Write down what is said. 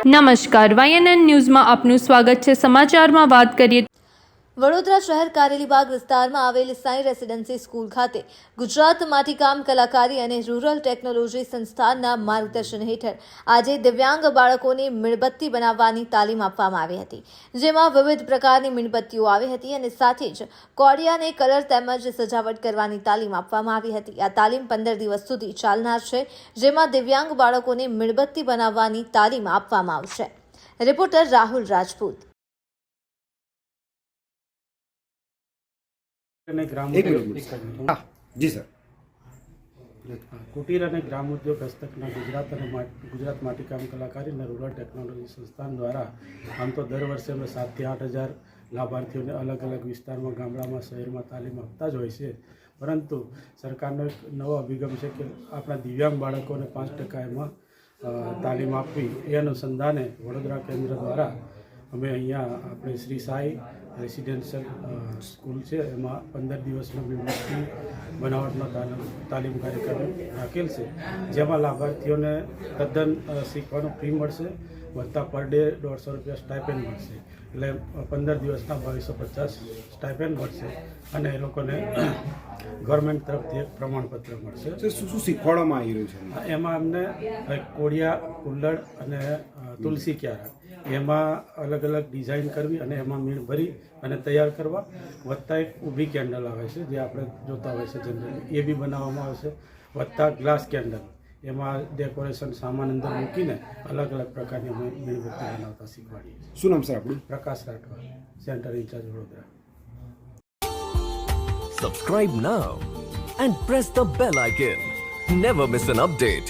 નમસ્કાર, YNN ન્યૂઝમાં આપનું સ્વાગત છે। સમાચારમાં વાત કરીએ। વડોદરા શહેર કારેલીબાગ વિસ્તારમાં આવેલ સાઈ રેસિડેન્સી સ્કૂલ ખાતે ગુજરાત માટીકામ કલાકારી અને રૂરલ ટેકનોલોજી સંસ્થાનના માર્ગદર્શન હેઠળ આજે દિવ્યાંગ બાળકોને મીણબત્તી બનાવવાની તાલીમ આપવામાં આવી હતી, જેમાં વિવિધ પ્રકારની મીણબત્તીઓ આવી હતી અને સાથે જ કોડિયાને કલર તેમજ સજાવટ કરવાની તાલીમ આપવામાં આવી હતી। આ તાલીમ 15 દિવસ સુધી ચાલનાર છે, જેમાં દિવ્યાંગ બાળકોને મીણબત્તી બનાવવાની તાલીમ આપવામાં આવશે। રિપોર્ટર રાહુલ રાજપૂત। જી સર। કુટીર અને ગ્રામ ઉદ્યોગ હસ્તકના ગુજરાત માટીકામ કલાકારી અને રૂરલ ટેકનોલોજી સંસ્થાન દ્વારા આમ તો દર વર્ષે અમે 7 થી 8 હજાર લાભાર્થીઓને અલગ અલગ વિસ્તારમાં, ગામડામાં, શહેરમાં તાલીમ આપતા જ હોય છે, પરંતુ સરકારનો એક નવો અભિગમ છે કે આપણા દિવ્યાંગ બાળકોને 5% એમાં તાલીમ આપવી। એ અનુસંધાને વડોદરા કેન્દ્ર દ્વારા અમે અહીંયા આપણે શ્રી સાઈ રેસિડેન્શિયલ સ્કૂલ છે, એમાં 15 દિવસનો મીણબત્તી બનાવટનો તાલીમ કાર્યક્રમ રાખેલ છે, જેમાં લાભાર્થીઓને તદ્દન શીખવાનું ફ્રી મળશે, વત્તા પર ડે 150 રૂપિયા સ્ટાઇપેન્ડ મળશે। એટલે 15 દિવસના 2250 સ્ટાઇપેન્ડ મળશે અને એ લોકોને ગવર્મેન્ટ તરફથી એક પ્રમાણપત્ર મળશે। શું શીખવાડવામાં આવી રહ્યું છે? એમાં અમને કોડિયા, કુલ્લડ અને તુલસી ક્યારા એમાં અલગ અલગ ડિઝાઇન કરવી અને એમાં મીણ ભરી અને તૈયાર કરવા, વત્તા એક ઊભી કેન્ડલ આવે છે જે આપણે જોતા હોય છે જનરલી, એ બી બનાવવામાં આવશે, વત્તા ગ્લાસ કેન્ડલ, એમાં ડેકોરેશન સામાન અંદર મૂકીને અલગ અલગ પ્રકારની અમે મીણબત્તી બનાવતા શીખવાડીએ। શું નામ સર આપણું? Prakash Rathwa, centre in charge Vadodara. Subscribe now and press the bell icon. Never miss an update.